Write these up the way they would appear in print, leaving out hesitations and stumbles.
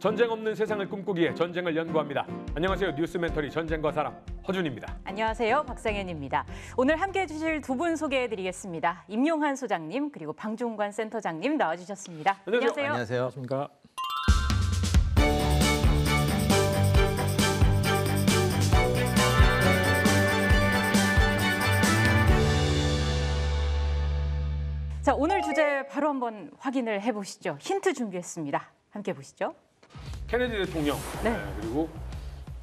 전쟁 없는 세상을 꿈꾸기에 전쟁을 연구합니다. 안녕하세요. 뉴스 멘터리 전쟁과 사랑 허준입니다. 안녕하세요. 박상현입니다. 오늘 함께해 주실 두 분 소개해드리겠습니다. 임용환 소장님 그리고 방중관 센터장님 나와주셨습니다. 안녕하세요. 안녕하세요. 안녕하십니까. 자, 오늘 주제 바로 한번 확인을 해보시죠. 힌트 준비했습니다. 함께 보시죠. 케네디 대통령 네. 그리고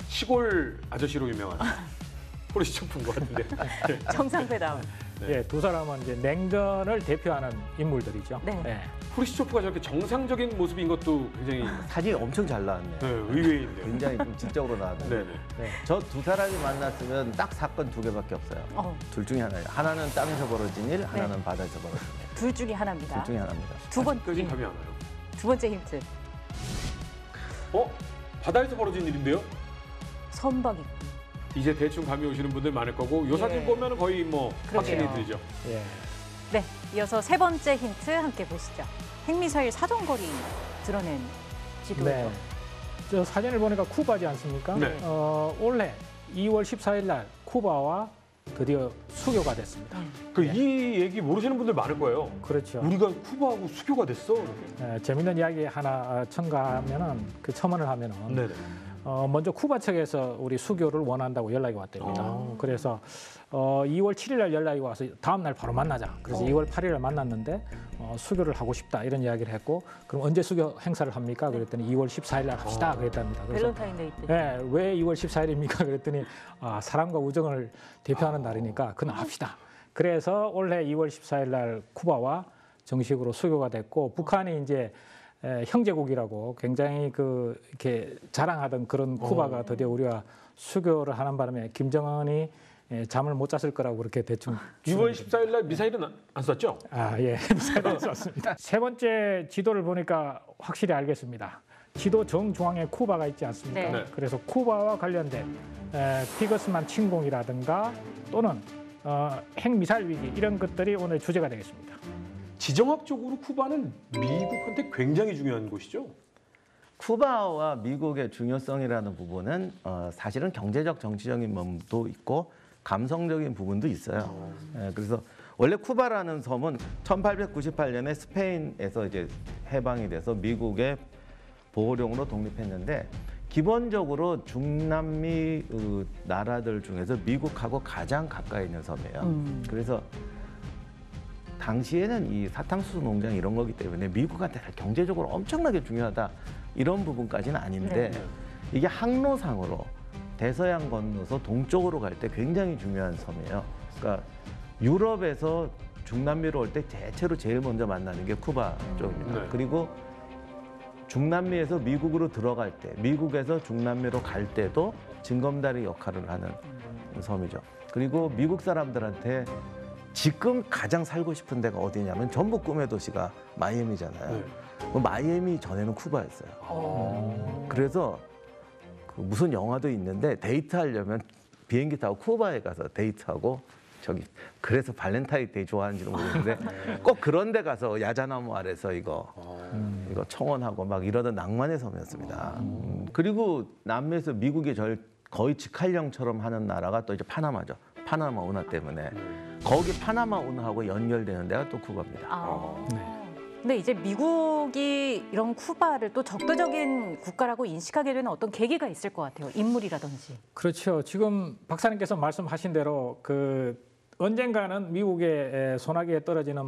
시골 아저씨로 유명한 포르시초프인 것 같은데. 정상회담. 네. 예, 두 사람은 이제 냉전을 대표하는 인물들이죠. 네. 예. 포르시초프가 저렇게 정상적인 모습인 것도 굉장히 사진이 엄청 잘 나왔네요. 의외인데요. 굉장히 좀 지적으로 나왔네요. 네네. 네. 저 두 사람이 만났으면 딱 사건 두 개밖에 없어요. 둘 중에 하나예요. 하나는 땅에서 벌어진 일, 하나는 바다에서 벌어진 일. 둘 중에 하나입니다. 둘 중에 하나입니다. 아직까지 감이 안 와요. 두 번째 힌트. 바다에서 벌어진 일인데요? 선박이. 이제 대충 감이 오시는 분들 많을 거고 요 사진 보면 거의 뭐 그러게요. 확신이 들죠. 예. 네, 이어서 세 번째 힌트 함께 보시죠. 핵미사일 사정거리 드러낸 지도죠. 네. 저 사진을 보니까 쿠바지 않습니까? 네. 올해 2월 14일 날 쿠바와 드디어 수교가 됐습니다. 이 얘기 모르시는 분들 많을 거예요. 그렇죠. 우리가 쿠바하고 수교가 됐어. 재밌는 이야기 하나 첨가하면은 그 첨언을 하면은 네네. 먼저 쿠바 측에서 우리 수교를 원한다고 연락이 왔답니다. 그래서 2월 7일 날 연락이 와서 다음 날 바로 만나자. 그래서 2월 8일 날 만났는데 수교를 하고 싶다 이런 이야기를 했고 그럼 언제 수교 행사를 합니까? 그랬더니 2월 14일 날 합시다 그랬답니다. 그래서 밸런타인데이 때. 네, 왜 2월 14일입니까? 그랬더니 사랑과 우정을 대표하는 날이니까 그날 합시다. 그래서 올해 2월 14일 날 쿠바와 정식으로 수교가 됐고 북한이 이제 형제국이라고 굉장히 이렇게 자랑하던 그런 쿠바가 드디어 우리가 수교를 하는 바람에 김정은이 잠을 못 잤을 거라고 그렇게 대충 6월 14일 날 미사일은 안 쐈죠? 예, 미사일을 쐈습니다. 세 번째 지도를 보니까 확실히 알겠습니다. 지도 정중앙에 쿠바가 있지 않습니까? 네. 그래서 쿠바와 관련된 피거스만 침공이라든가 또는 핵미사일 위기 이런 것들이 오늘 주제가 되겠습니다. 지정학적으로 쿠바는 미국한테 굉장히 중요한 곳이죠. 쿠바와 미국의 중요성이라는 부분은 사실은 경제적, 정치적인 면도 있고 감성적인 부분도 있어요. 그래서 원래 쿠바라는 섬은 1898년에 스페인에서 이제 해방이 돼서 미국의 보호령으로 독립했는데 기본적으로 중남미 나라들 중에서 미국하고 가장 가까이 있는 섬이에요. 그래서 당시에는 이 사탕수수 농장 이런 거기 때문에 미국한테 경제적으로 엄청나게 중요하다 이런 부분까지는 아닌데 이게 항로상으로 대서양 건너서 동쪽으로 갈 때 굉장히 중요한 섬이에요. 그러니까 유럽에서 중남미로 올 때 대체로 제일 먼저 만나는 게 쿠바 쪽입니다. 네. 그리고 중남미에서 미국으로 들어갈 때, 미국에서 중남미로 갈 때도 징검다리 역할을 하는 섬이죠. 그리고 미국 사람들한테 지금 가장 살고 싶은 데가 어디냐면 전부 꿈의 도시가 마이애미잖아요. 마이애미 전에는 쿠바였어요. 그래서 무슨 영화도 있는데 데이트하려면 비행기 타고 쿠바에 가서 데이트하고 그래서 발렌타인데이 좋아하는지는 모르겠는데 꼭 그런 데 가서 야자나무 아래서 이거 청혼하고 막 이러던 낭만의 섬이었습니다. 그리고 남미에서 미국이 거의 직할령처럼 하는 나라가 또 이제 파나마죠. 파나마 운하 때문에. 거기 파나마 운하하고 연결되는 데가 또 쿠바입니다. 근데 이제 미국이 이런 쿠바를 또 적대적인 국가라고 인식하게 되는 어떤 계기가 있을 것 같아요. 인물이라든지. 그렇죠. 지금 박사님께서 말씀하신 대로 언젠가는 미국의 소나기에 떨어지는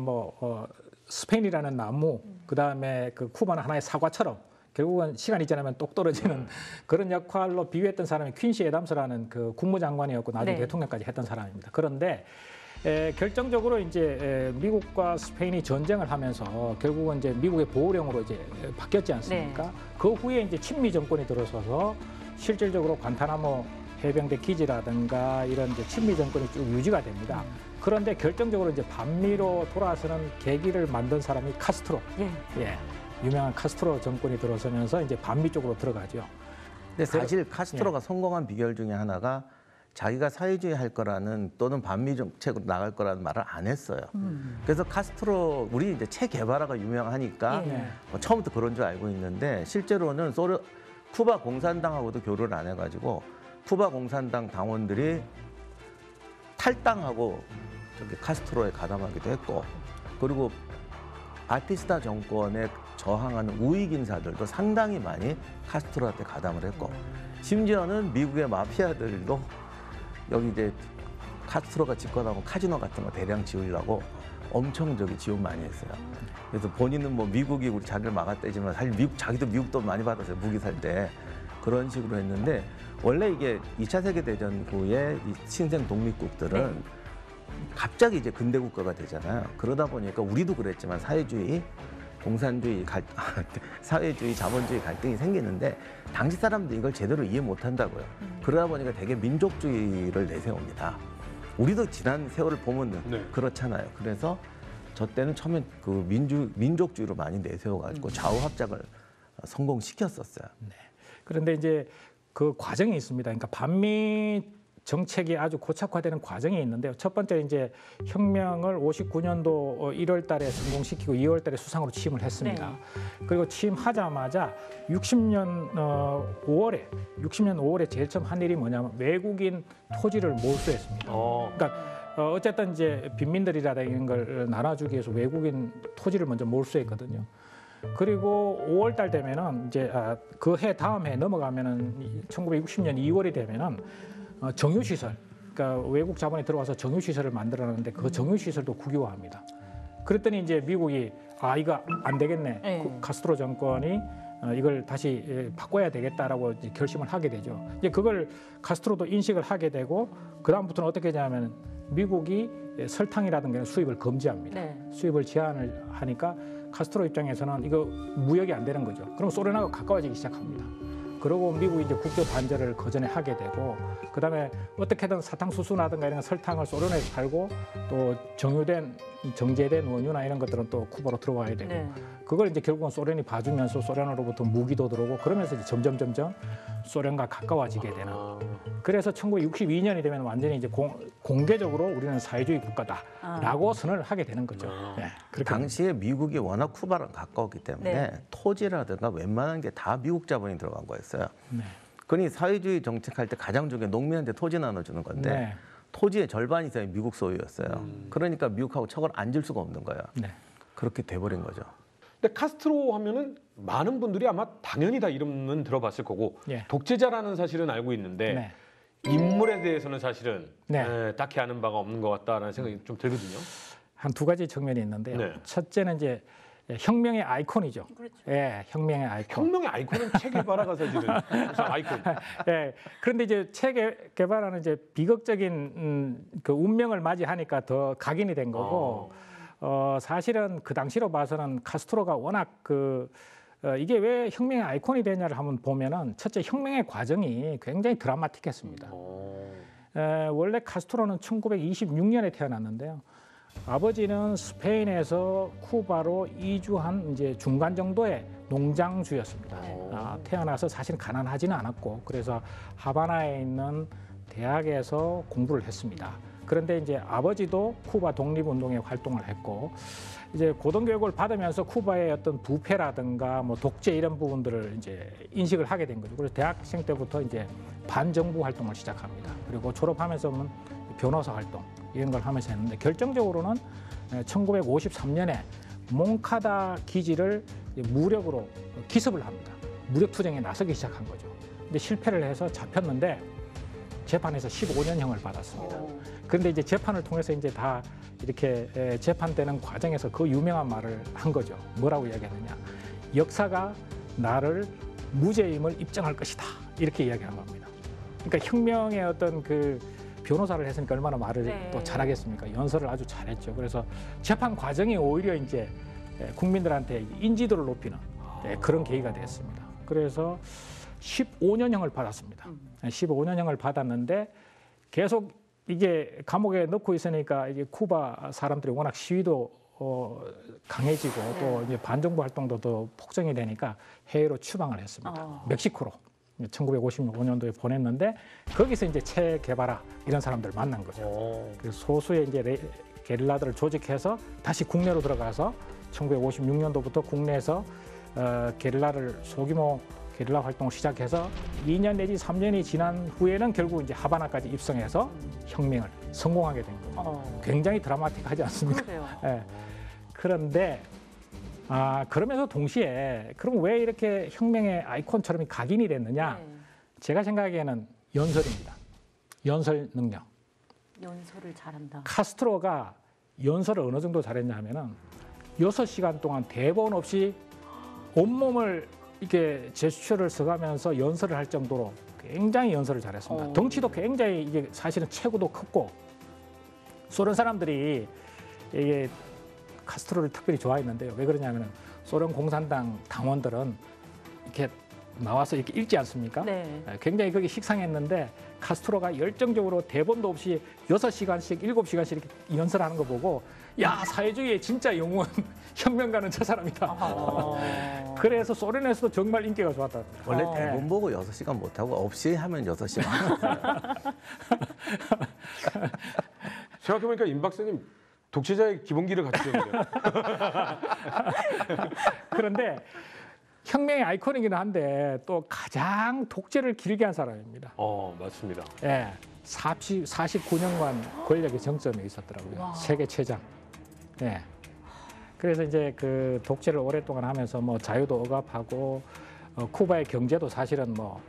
스페인이라는 나무, 그다음에 쿠바는 하나의 사과처럼 결국은 시간이 지나면 똑 떨어지는 그런 역할로 비유했던 사람이 퀸시 애담스라는 국무장관이었고 나중에 대통령까지 했던 사람입니다. 그런데 결정적으로 이제 미국과 스페인이 전쟁을 하면서 결국은 이제 미국의 보호령으로 이제 바뀌었지 않습니까? 그 후에 이제 친미 정권이 들어서서 실질적으로 관타나모 해병대 기지라든가 이런 이제 친미 정권이 쭉 유지가 됩니다. 그런데 결정적으로 이제 반미로 돌아서는 계기를 만든 사람이 카스트로. 유명한 카스트로 정권이 들어서면서 이제 반미 쪽으로 들어가죠. 근데 사실 카스트로가 성공한 비결 중에 하나가 자기가 사회주의 할 거라는 또는 반미 정책으로 나갈 거라는 말을 안 했어요. 그래서 카스트로 우리 이제 체 게바라가 유명하니까 예. 처음부터 그런 줄 알고 있는데 실제로는 쿠바 공산당하고도 교류를 안 해가지고 쿠바 공산당 당원들이 탈당하고 저기 카스트로에 가담하기도 했고 그리고 바티스타 정권에 저항하는 우익 인사들도 상당히 많이 카스트로한테 가담을 했고 심지어는 미국의 마피아들도 여기 이제 카스트로가 집권하고 카지노 같은 거 대량 지으려고 엄청 저기 지원 많이 했어요. 그래서 본인은 뭐 미국이 우리 자기를 막았대지만 사실 자기도 미국 돈 많이 받았어요. 무기 살 때. 그런 식으로 했는데 원래 이게 2차 세계대전 후에 이 신생 독립국들은 갑자기 이제 근대 국가가 되잖아요. 그러다 보니까 우리도 그랬지만 사회주의, 공산주의, 사회주의, 자본주의 갈등이 생기는데 당시 사람들이 이걸 제대로 이해 못 한다고요. 그러다 보니까 되게 민족주의를 내세웁니다. 우리도 지난 세월을 보면 그렇잖아요. 그래서 저 때는 처음에 그 민족주의로 많이 내세워가지고 좌우 합작을 성공시켰었어요. 네. 그런데 이제 그 과정이 있습니다. 그러니까 반미 정책이 아주 고착화되는 과정이 있는데요. 첫 번째 이제 혁명을 59년도 1월 달에 성공시키고 2월 달에 수상으로 취임을 했습니다. 그리고 취임하자마자 60년 5월에 제일 처음 한 일이 뭐냐면 외국인 토지를 몰수했습니다. 그러니까 어쨌든 이제 빈민들이라든가 이런 걸 나눠주기 위해서 외국인 토지를 먼저 몰수했거든요. 그리고 5월 달 되면은 이제 그 해 다음 해 넘어가면은 1960년 2월이 되면은 정유시설, 그러니까 외국 자본이 들어와서 정유시설을 만들어놨는데 그 정유시설도 국유화합니다. 그랬더니 이제 미국이 이거 안 되겠네. 카스트로 정권이 이걸 다시 바꿔야 되겠다라고 이제 결심을 하게 되죠. 이제 그걸 카스트로도 인식을 하게 되고 그 다음부터는 어떻게 하냐면 미국이 설탕이라든가 수입을 금지합니다. 수입을 제한을 하니까 카스트로 입장에서는 이거 무역이 안 되는 거죠. 그럼 소련하고 가까워지기 시작합니다. 그리고 미국이 이제 국교 반대를 거전에 하게 되고 그다음에 어떻게든 사탕수수라든가 이런 설탕을 소련에서 팔고 또 정제된 원유나 이런 것들은 또 쿠바로 들어와야 되고 그걸 이제 결국은 소련이 봐주면서 소련으로부터 무기도 들어오고 그러면서 이제 점점 소련과 가까워지게 되는. 그래서 1962년이 되면 완전히 이제 공개적으로 우리는 사회주의 국가다라고 선언을 하게 되는 거죠. 그렇게 당시에 미국이 워낙 쿠바랑 가까웠기 때문에 토지라든가 웬만한 게 다 미국 자본이 들어간 거였어요. 그러니 사회주의 정책할 때 가장 중요한 게 농민한테 토지 나눠주는 건데 토지의 절반 이상이 미국 소유였어요. 그러니까 미국하고 척을 안 질 수가 없는 거예요. 그렇게 돼버린 거죠. 근데 카스트로 하면은 많은 분들이 아마 당연히 다 이름은 들어봤을 거고 독재자라는 사실은 알고 있는데 인물에 대해서는 사실은 딱히 아는 바가 없는 것 같다라는 생각이 좀 들거든요. 한 두 가지 측면이 있는데요. 첫째는 이제 혁명의 아이콘이죠. 혁명의 아이콘. 혁명의 아이콘은 체 게바라가 사실은 아이콘. 그런데 이제 체 게바라는 이제 비극적인 그 운명을 맞이하니까 더 각인이 된 거고 사실은 그 당시로 봐서는 카스트로가 워낙 이게 왜 혁명의 아이콘이 되냐를 한번 보면은 첫째 혁명의 과정이 굉장히 드라마틱했습니다. 원래 카스트로는 1926년에 태어났는데요. 아버지는 스페인에서 쿠바로 이주한 이제 중간 정도의 농장주였습니다. 태어나서 사실은 가난하지는 않았고 그래서 하바나에 있는 대학에서 공부를 했습니다. 그런데 이제 아버지도 쿠바 독립운동에 활동을 했고 이제 고등교육을 받으면서 쿠바의 어떤 부패라든가 뭐 독재 이런 부분들을 이제 인식을 하게 된 거죠. 그래서 대학생 때부터 이제 반정부 활동을 시작합니다. 그리고 졸업하면서는 변호사 활동 이런 걸 하면서 했는데 결정적으로는 1953년에 몽카다 기지를 무력으로 기습을 합니다. 무력 투쟁에 나서기 시작한 거죠. 근데 실패를 해서 잡혔는데 재판에서 15년형을 받았습니다. 그런데 이제 재판을 통해서 이제 다 이렇게 재판되는 과정에서 그 유명한 말을 한 거죠. 뭐라고 이야기했느냐. 역사가 나를 무죄임을 입증할 것이다. 이렇게 이야기한 겁니다. 그러니까 혁명의 어떤 그 변호사를 했으니까 얼마나 말을 또 잘하겠습니까? 연설을 아주 잘했죠. 그래서 재판 과정이 오히려 이제 국민들한테 인지도를 높이는 그런 계기가 됐습니다. 그래서 15년형을 받았습니다. 15년형을 받았는데 계속 이게 감옥에 넣고 있으니까 이게 쿠바 사람들이 워낙 시위도 강해지고 또 이제 반정부 활동도 더 폭정이 되니까 해외로 추방을 했습니다. 멕시코로. 1955년도에 보냈는데 거기서 이제 체 게바라 이런 사람들 만난 거죠. 그 소수의 이제 게릴라들을 조직해서 다시 국내로 들어가서 1956년도부터 국내에서 게릴라를 소규모 게릴라 활동을 시작해서 2년 내지 3년이 지난 후에는 결국 이제 하바나까지 입성해서 혁명을 성공하게 된 겁니다. 굉장히 드라마틱하지 않습니까? 예. 그런데 그러면서 동시에 그럼 왜 이렇게 혁명의 아이콘처럼 각인이 됐느냐? 제가 생각하기에는 연설입니다. 연설 능력. 연설을 잘한다. 카스트로가 연설을 어느 정도 잘했냐면은 6시간 동안 대본 없이 온몸을 이렇게 제스처를 써가면서 연설을 할 정도로 굉장히 연설을 잘했습니다. 덩치도 굉장히 이게 사실은 체구도 컸고 소련 사람들이 이게 카스트로를 특별히 좋아했는데요. 왜 그러냐면은 소련 공산당 당원들은 이렇게 나와서 이렇게 읽지 않습니까? 네. 굉장히 거기 식상했는데 카스트로가 열정적으로 대본도 없이 6시간씩, 7시간씩 이렇게 연설하는 거 보고 야, 사회주의의 진짜 영웅은 혁명가는 저 사람이다. 그래서 소련에서도 정말 인기가 좋았다. 원래 대본 보고 6시간 못하고 없이 하면 6시간. 생각해보니까 임 박사님 독재자의 기본기를 갖추고 있네요. 그런데 혁명의 아이콘이긴 한데 또 가장 독재를 길게 한 사람입니다. 맞습니다. 예, 49년간 권력의 정점에 있었더라고요. 와. 세계 최장. 예. 그래서 이제 그 독재를 오랫동안 하면서 뭐 자유도 억압하고 쿠바의 경제도 사실은 뭐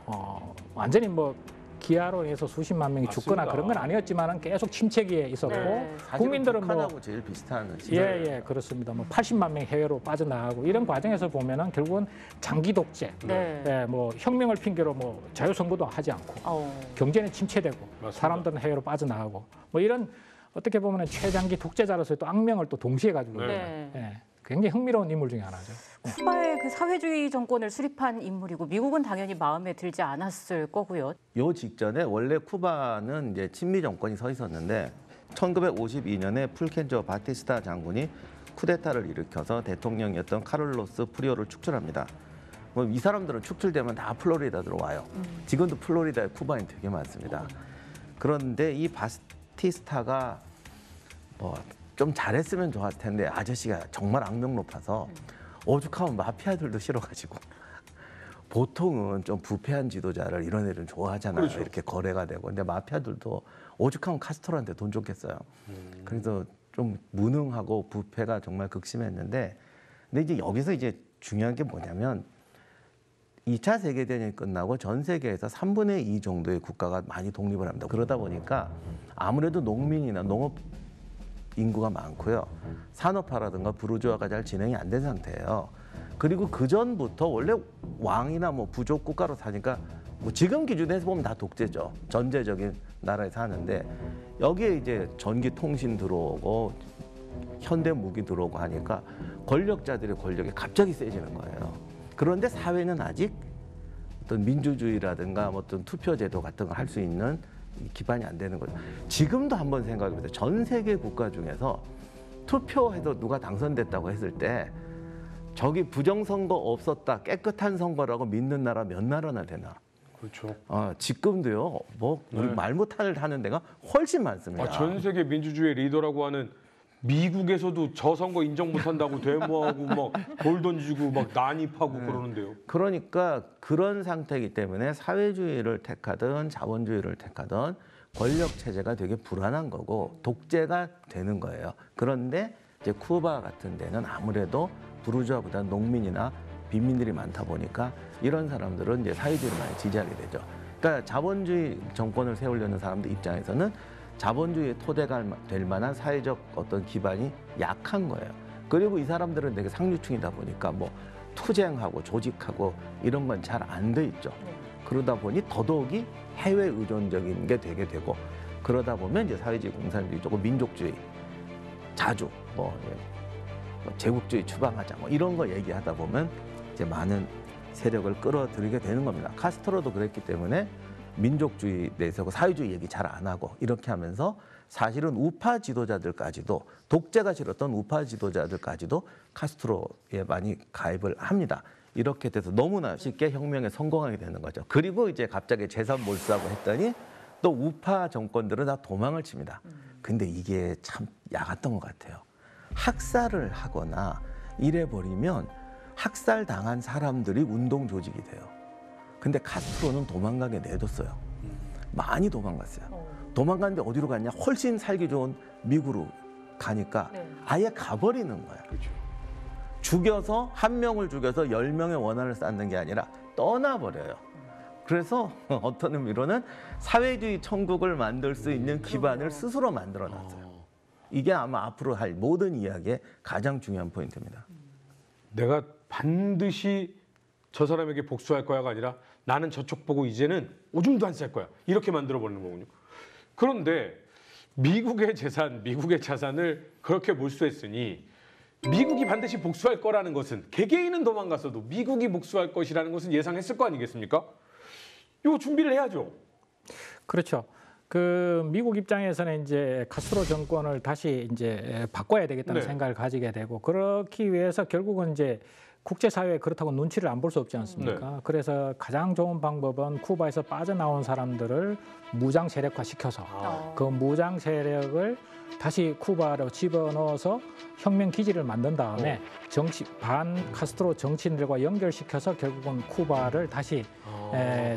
완전히 뭐 기아로 해서 수십만 명이 맞습니다. 죽거나 그런 건 아니었지만은 계속 침체기에 있었고 네. 국민들은 뭐 북한하고 제일 비슷한 시절. 예, 그렇습니다. 뭐 80만 명 해외로 빠져나가고 이런 과정에서 보면은 결국은 장기 독재, 네. 예, 뭐 혁명을 핑계로 뭐 자유선거도 하지 않고 경제는 침체되고 맞습니다. 사람들은 해외로 빠져나가고 뭐 이런 어떻게 보면은 최장기 독재자로서의 또 악명을 또 동시에 가지고 있는 네. 예, 굉장히 흥미로운 인물 중에 하나죠. 쿠바의 그 사회주의 정권을 수립한 인물이고 미국은 당연히 마음에 들지 않았을 거고요. 요 직전에 원래 쿠바는 이제 친미 정권이 서 있었는데 1952년에 풀켄조 바티스타 장군이 쿠데타를 일으켜서 대통령이었던 카를로스 프리오를 축출합니다. 뭐 이 사람들은 축출되면 다 플로리다 들어와요. 지금도 플로리다에 쿠바인 되게 많습니다. 그런데 이 바티스타가 뭐 좀 잘했으면 좋았을 텐데 아저씨가 정말 악명 높아서 오죽하면 마피아들도 싫어가지고 보통은 좀 부패한 지도자를 이런 애들은 좋아하잖아요. 그렇죠. 이렇게 거래가 되고. 근데 마피아들도 오죽하면 카스트로한테 돈 줬겠어요. 그래서 좀 무능하고 부패가 정말 극심했는데 근데 이제 여기서 이제 중요한 게 뭐냐면 2차 세계대전이 끝나고 전 세계에서 3분의 2 정도의 국가가 많이 독립을 합니다. 그러다 보니까 아무래도 농민이나 농업 인구가 많고요. 산업화라든가 부르주아가 잘 진행이 안 된 상태예요. 그리고 그 전부터 원래 왕이나 뭐 부족 국가로 사니까 뭐 지금 기준에서 보면 다 독재죠. 전제적인 나라에 사는데 여기에 이제 전기 통신 들어오고 현대 무기 들어오고 하니까 권력자들의 권력이 갑자기 세지는 거예요. 그런데 사회는 아직 어떤 민주주의라든가 어떤 투표제도 같은 걸 할 수 있는 기반이 안 되는 거죠. 지금도 한번 생각해보세요. 전 세계 국가 중에서 투표해서 누가 당선됐다고 했을 때 저기 부정선거 없었다, 깨끗한 선거라고 믿는 나라 몇 나라나 되나? 그렇죠. 지금도요. 뭐 우리 말 못하는 하는 데가 훨씬 많습니다. 전 세계 민주주의 리더라고 하는 미국에서도 저 선거 인정 못한다고 데모하고 막 돌 던지고 막 난입하고 그러는데요. 그러니까 그런 상태이기 때문에 사회주의를 택하든 자본주의를 택하든 권력 체제가 되게 불안한 거고 독재가 되는 거예요. 그런데 이제 쿠바 같은 데는 아무래도 부르주아보다 농민이나 빈민들이 많다 보니까 이런 사람들은 이제 사회주의를 많이 지지하게 되죠. 그러니까 자본주의 정권을 세우려는 사람들 입장에서는 자본주의의 토대가 될 만한 사회적 어떤 기반이 약한 거예요. 그리고 이 사람들은 되게 상류층이다 보니까 뭐 투쟁하고 조직하고 이런 건 잘 안 돼 있죠. 그러다 보니 더더욱이 해외 의존적인 게 되게 되고 그러다 보면 이제 사회주의, 공산주의, 조금 민족주의, 자주 뭐 제국주의 추방하자 뭐 이런 거 얘기하다 보면 이제 많은 세력을 끌어들이게 되는 겁니다. 카스트로도 그랬기 때문에 민족주의 내세우고 사회주의 얘기 잘 안 하고 이렇게 하면서 사실은 우파 지도자들까지도 독재가 싫었던 우파 지도자들까지도 카스트로에 많이 가입을 합니다. 이렇게 돼서 너무나 쉽게 혁명에 성공하게 되는 거죠. 그리고 이제 갑자기 재산 몰수하고 했더니 또 우파 정권들은 다 도망을 칩니다. 근데 이게 참 야갔던 것 같아요. 학살을 하거나 이래버리면 학살당한 사람들이 운동 조직이 돼요. 근데 카스트로는 도망가게 내뒀어요. 많이 도망갔어요. 도망갔는데 어디로 갔냐? 훨씬 살기 좋은 미국으로 가니까 아예 가버리는 거야. 그렇죠. 죽여서 한 명을 죽여서 10명의 원한을 쌓는 게 아니라 떠나버려요. 그래서 어떤 의미로는 사회주의 천국을 만들 수 있는 기반을 스스로 만들어놨어요. 이게 아마 앞으로 할 모든 이야기의 가장 중요한 포인트입니다. 내가 반드시 저 사람에게 복수할 거야가 아니라 나는 저쪽 보고 이제는 오줌도 안 쌀 거야. 이렇게 만들어버리는 거군요. 그런데 미국의 재산, 미국의 자산을 그렇게 몰수했으니 미국이 반드시 복수할 거라는 것은 개개인은 도망갔어도 미국이 복수할 것이라는 것은 예상했을 거 아니겠습니까? 이거 준비를 해야죠. 그렇죠. 그 미국 입장에서는 이제 카스트로 정권을 다시 이제 바꿔야 되겠다는 생각을 가지게 되고 그렇기 위해서 결국은 이제 국제사회에 그렇다고 눈치를 안 볼 수 없지 않습니까? 그래서 가장 좋은 방법은 쿠바에서 빠져나온 사람들을 무장 세력화 시켜서 그 무장 세력을 다시 쿠바로 집어넣어서 혁명 기지를 만든 다음에 반 카스트로 정치인들과 연결시켜서 결국은 쿠바를 다시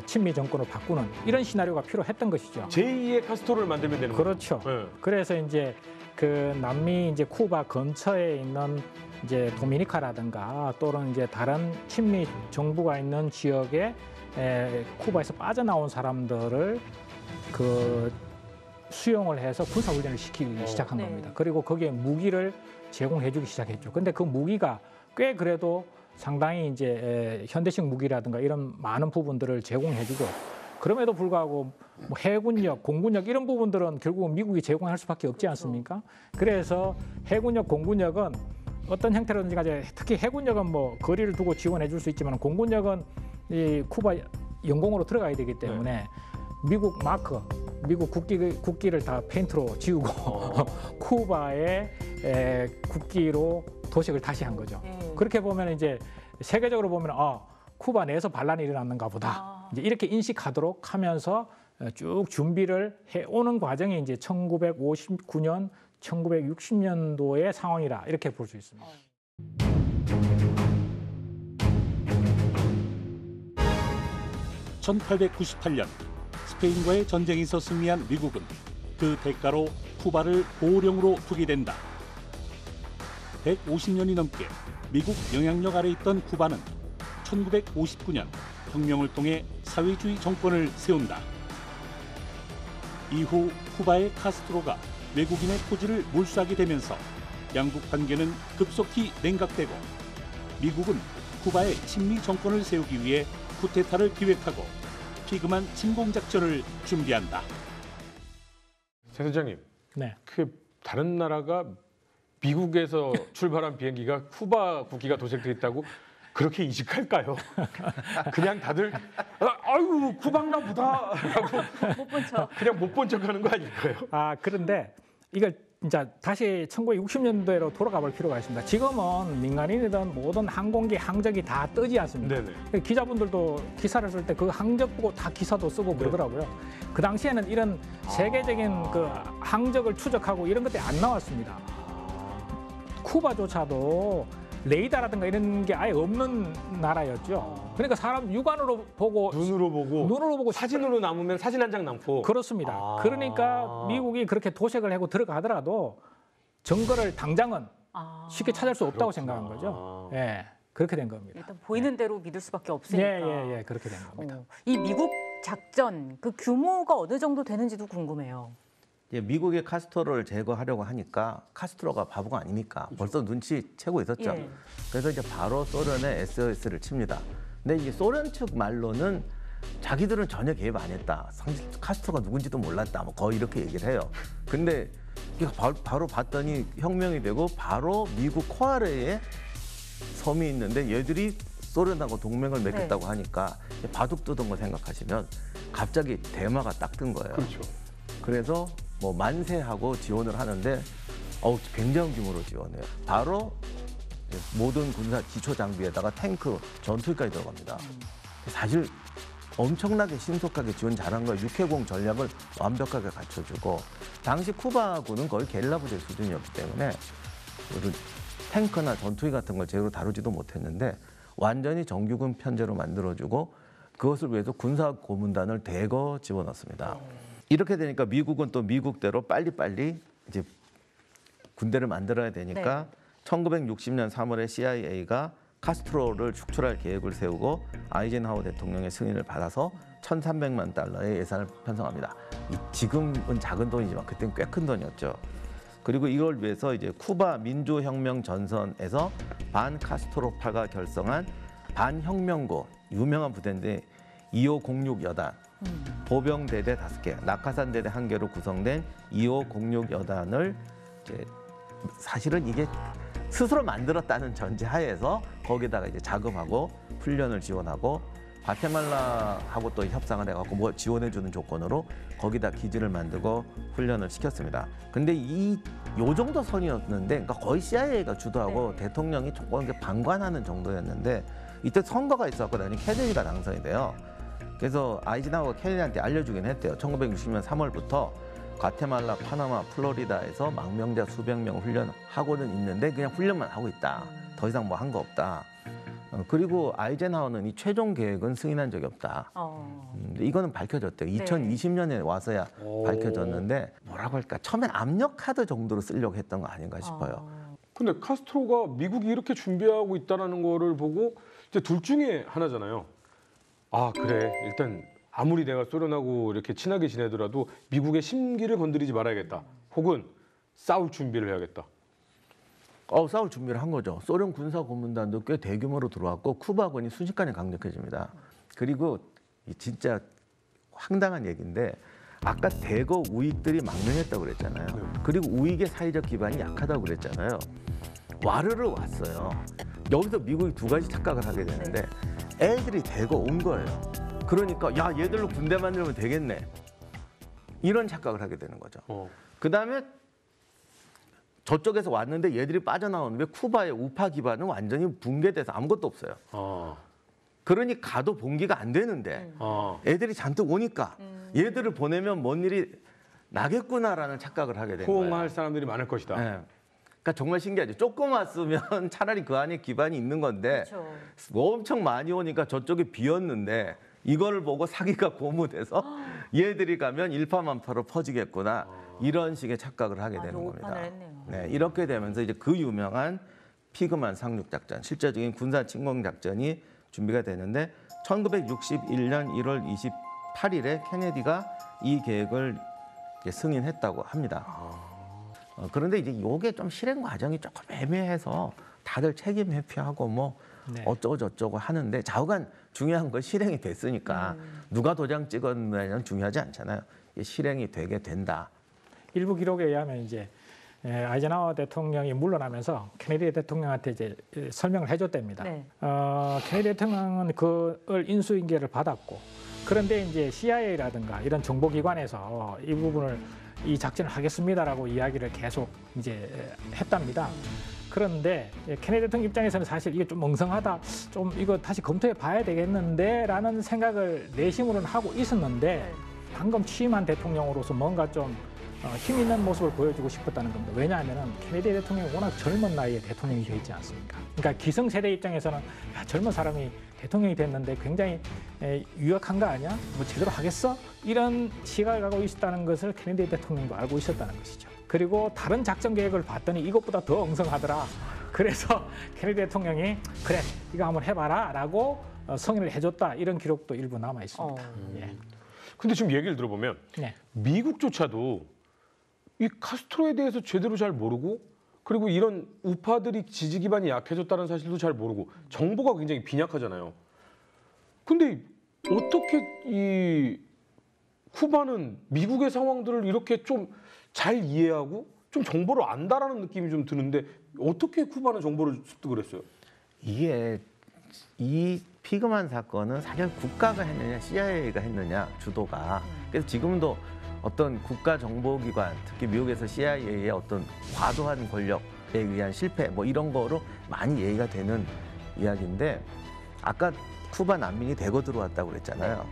친미 정권으로 바꾸는 이런 시나리오가 필요했던 것이죠. 제2의 카스트로를 만들면 되는 거죠. 그렇죠. 네. 그래서 이제 그 남미 이제 쿠바 근처에 있는 이제 도미니카라든가 또는 이제 다른 친미 정부가 있는 지역에 쿠바에서 빠져나온 사람들을 그 수용을 해서 군사훈련을 시키기 시작한 겁니다. 그리고 거기에 무기를 제공해주기 시작했죠. 근데 그 무기가 꽤 그래도 상당히 이제 현대식 무기라든가 이런 많은 부분들을 제공해주고 그럼에도 불구하고 뭐 해군력, 공군력 이런 부분들은 결국은 미국이 제공할 수밖에 없지 않습니까? 그래서 해군력, 공군력은 어떤 형태로든지 가지 특히 해군력은 뭐 거리를 두고 지원해 줄 수 있지만 공군력은 이 쿠바 영공으로 들어가야 되기 때문에 미국 마크, 미국 국기를 다 페인트로 지우고 쿠바의 국기로 도색을 다시 한 거죠. 그렇게 보면 이제 세계적으로 보면 쿠바 내에서 반란이 일어났는가 보다. 이제 이렇게 인식하도록 하면서 쭉 준비를 해오는 과정이 이제 1959년, 1960년도의 상황이라 이렇게 볼 수 있습니다. 1898년 스페인과의 전쟁에서 승리한 미국은 그 대가로 쿠바를 보호령으로 두게 된다. 150년이 넘게 미국 영향력 아래 있던 쿠바는 1959년 혁명을 통해 사회주의 정권을 세운다. 이후 쿠바의 카스트로가 외국인의 토지를 몰수하게 되면서 양국 관계는 급속히 냉각되고 미국은 쿠바의 친미 정권을 세우기 위해 쿠데타를 기획하고 피그만 침공작전을 준비한다. 새 소장님, 네. 그 다른 나라가 미국에서 출발한 비행기가 쿠바 국기가 도색돼 있다고 그렇게 인식할까요? 그냥 다들 아유 쿠바인가 보다라고 못 본 척. 그냥 못 본 척하는 거 아닐까요? 그런데 이걸 이제 다시 1960년대로 돌아가 볼 필요가 있습니다. 지금은 민간인이든 모든 항공기 항적이 다 뜨지 않습니까? 네네. 기자분들도 기사를 쓸 때 그 항적 보고 다 기사도 쓰고 그러더라고요. 그 당시에는 이런 세계적인 그 항적을 추적하고 이런 것들이 안 나왔습니다. 쿠바조차도 레이더라든가 이런 게 아예 없는 나라였죠. 그러니까 사람 육안으로 보고 눈으로 보고 사진으로 남으면 사진 한 장 남고 그렇습니다. 그러니까 미국이 그렇게 도색을 하고 들어가더라도 증거를 당장은 쉽게 찾을 수 없다고 생각한 거죠. 예, 그렇게 된 겁니다. 일단 보이는 대로 믿을 수밖에 없으니까. 예, 그렇게 된 겁니다. 이 미국 작전 그 규모가 어느 정도 되는지도 궁금해요. 미국의 카스트로를 제거하려고 하니까 카스트로가 바보가 아닙니까? 벌써 눈치채고 있었죠. 그래서 이제 바로 소련에 SOS를 칩니다. 근데 이제 소련 측 말로는 자기들은 전혀 개입 안 했다. 카스트로가 누군지도 몰랐다. 뭐 거의 이렇게 얘기를 해요. 근데 바로 봤더니 혁명이 되고 바로 미국 코아레에 섬이 있는데 얘들이 소련하고 동맹을 맺겠다고 하니까 바둑 두던 거 생각하시면 갑자기 대마가 딱 뜬 거예요. 그렇죠. 그래서 뭐 만세하고 지원을 하는데 굉장한 규모로 지원해요. 바로 모든 군사 기초 장비에다가 탱크, 전투기까지 들어갑니다. 사실 엄청나게 신속하게 지원 잘한 거예요. 육해공 전략을 완벽하게 갖춰주고 당시 쿠바군은 거의 게릴라 부대 수준이었기 때문에 탱크나 전투기 같은 걸 제대로 다루지도 못했는데 완전히 정규군 편제로 만들어주고 그것을 위해서 군사 고문단을 대거 집어넣습니다. 이렇게 되니까 미국은 또 미국대로 빨리빨리 이제 군대를 만들어야 되니까 1960년 3월에 CIA가 카스트로를 축출할 계획을 세우고 아이젠하워 대통령의 승인을 받아서 1,300만 달러의 예산을 편성합니다. 지금은 작은 돈이지만 그때는 꽤 큰 돈이었죠. 그리고 이걸 위해서 이제 쿠바 민주혁명 전선에서 반 카스트로파가 결성한 반혁명고 유명한 부대인데 2506 여단, 보병대대 5개, 낙하산대대 1개로 구성된 2506 여단을 이제 사실은 이게 스스로 만들었다는 전제하에서 거기다가 이제 자금하고 훈련을 지원하고 과테말라하고 또 협상을 해갖고 뭐 지원해주는 조건으로 거기다 기지를 만들고 훈련을 시켰습니다. 근데 요 정도 선이었는데, 그러니까 거의 CIA가 주도하고 대통령이 조금 이렇게 방관하는 정도였는데 이때 선거가 있었고 나니 케네디가 당선이 돼요. 그래서 아이젠하워가 케네디한테 알려주긴 했대요. 1960년 3월부터 과테말라, 파나마, 플로리다에서 망명자 수백 명 훈련하고는 있는데 그냥 훈련만 하고 있다. 더 이상 뭐 한 거 없다. 그리고 아이젠하워는 이 최종 계획은 승인한 적이 없다. 이거는 밝혀졌대요. 2020년에 와서야 밝혀졌는데 뭐라고 할까? 처음엔 압력 카드 정도로 쓰려고 했던 거 아닌가 싶어요. 근데 카스트로가 미국이 이렇게 준비하고 있다는 거를 보고 이제 둘 중에 하나잖아요. 아 그래 일단 아무리 내가 소련하고 이렇게 친하게 지내더라도 미국의 심기를 건드리지 말아야겠다. 혹은 싸울 준비를 해야겠다. 싸울 준비를 한 거죠. 소련 군사 고문단도 꽤 대규모로 들어왔고 쿠바군이 순식간에 강력해집니다. 그리고 진짜 황당한 얘기인데 아까 대거 우익들이 망명했다고 그랬잖아요. 그리고 우익의 사회적 기반이 약하다고 그랬잖아요. 와르르 왔어요. 여기서 미국이 두 가지 착각을 하게 되는데 애들이 대거 온 거예요. 그러니까 야 얘들로 군대 만들면 되겠네. 이런 착각을 하게 되는 거죠. 그다음에 저쪽에서 왔는데 얘들이 빠져나오는데 쿠바의 우파 기반은 완전히 붕괴돼서 아무것도 없어요. 그러니 가도 봉기가 안 되는데 애들이 잔뜩 오니까 얘들을 보내면 뭔 일이 나겠구나라는 착각을 하게 된 거예요. 호응할 사람들이 많을 것이다. 네. 그러니까 정말 신기하죠. 조금 왔으면 차라리 그 안에 기반이 있는 건데 엄청 많이 오니까 저쪽이 비었는데 이거를 보고 사기가 고무돼서 얘들이 가면 일파만파로 퍼지겠구나 이런 식의 착각을 하게 되는 겁니다. 네, 이렇게 되면서 이제 그 유명한 피그만 상륙 작전, 실제적인 군사 침공 작전이 준비가 되는데 1961년 1월 28일에 케네디가 이 계획을 승인했다고 합니다. 그런데 이제 이게 좀 실행 과정이 조금 애매해서 다들 책임 회피하고 뭐 어쩌고 저쩌고 하는데 좌우간 중요한 건 실행이 됐으니까 누가 도장 찍었느냐는 중요하지 않잖아요. 실행이 되게 된다. 일부 기록에 의하면 이제 아이젠하워 대통령이 물러나면서 케네디 대통령한테 이제 설명을 해줬답니다. 케네디 대통령은 그걸 인수인계를 받았고 그런데 이제 CIA라든가 이런 정보기관에서 이 부분을 이 작전을 하겠습니다라고 이야기를 계속 이제 했답니다. 그런데 케네디 대통령 입장에서는 사실 이게 좀 멍성하다, 좀 이거 다시 검토해 봐야 되겠는데라는 생각을 내심으로는 하고 있었는데 방금 취임한 대통령으로서 뭔가 좀 힘 있는 모습을 보여주고 싶었다는 겁니다. 왜냐하면 케네디 대통령이 워낙 젊은 나이에 대통령이 되어 있지 않습니까? 그러니까 기성세대 입장에서는 야, 젊은 사람이 대통령이 됐는데 굉장히 유약한 거 아니야? 뭐 제대로 하겠어? 이런 시각을 갖고 있었다는 것을 케네디 대통령도 알고 있었다는 것이죠. 그리고 다른 작전 계획을 봤더니 이것보다 더 엉성하더라. 그래서 케네디 대통령이 그래 이거 한번 해봐라 라고 성인을 해줬다. 이런 기록도 일부 남아 있습니다. 근데 지금 얘기를 들어보면 미국조차도 이 카스트로에 대해서 제대로 잘 모르고 그리고 이런 우파들이 지지 기반이 약해졌다는 사실도 잘 모르고 정보가 굉장히 빈약하잖아요. 근데 어떻게 이 쿠바는 미국의 상황들을 이렇게 좀 잘 이해하고 좀 정보를 안다라는 느낌이 좀 드는데 어떻게 쿠바는 정보를 습득을 했어요? 이게 이 피그만 사건은 사실 국가가 했느냐 CIA가 했느냐 주도가 그래서 지금도 어떤 국가정보기관 특히 미국에서 CIA의 어떤 과도한 권력 의한 실패 뭐 이런 거로 많이 얘기가 되는 이야기인데 아까 쿠바 난민이 대거 들어왔다고 그랬잖아요.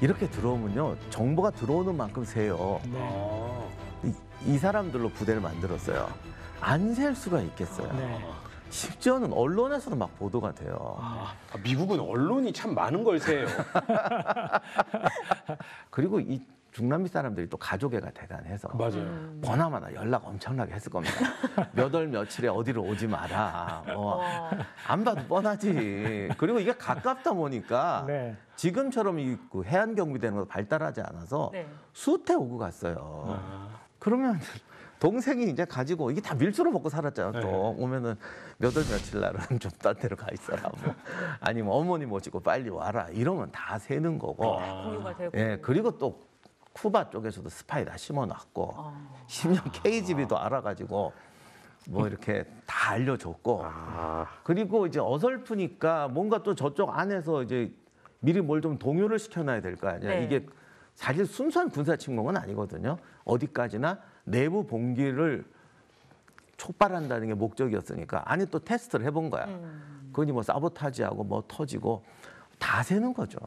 이렇게 들어오면요 정보가 들어오는 만큼 세요. 이 사람들로 부대를 만들었어요. 안 셀 수가 있겠어요. 심지어는 언론에서도 막 보도가 돼요. 미국은 언론이 참 많은 걸 세요. 그리고 이 중남미 사람들이 또 가족애가 대단해서 맞아요. 보나마나 연락 엄청나게 했을 겁니다. 몇 월 며칠에 어디로 오지 마라. 안 봐도 뻔하지. 그리고 이게 가깝다 보니까 지금처럼 이 해안 경비대는 거 발달하지 않아서 수태 오고 갔어요. 그러면 동생이 이제 가지고 이게 다 밀수로 먹고 살았잖아. 또 오면은 몇 월 며칠 날은 좀 딴 데로 가 있어라. 뭐. 아니면 어머니 모시고 빨리 와라. 이러면 다 새는 거고. 공유가 되고. 예, 그리고 또 쿠바 쪽에서도 스파이 다 심어놨고 심지어 KGB도 알아가지고 뭐 이렇게 다 알려줬고 그리고 이제 어설프니까 뭔가 또 저쪽 안에서 이제 미리 뭘 좀 동요를 시켜놔야 될 거 아니야. 이게 사실 순수한 군사 침공은 아니거든요. 어디까지나 내부 봉기를 촉발한다는 게 목적이었으니까 아니 또 테스트를 해본 거야. 그거니 뭐 사보타지하고 뭐 터지고 다 세는 거죠.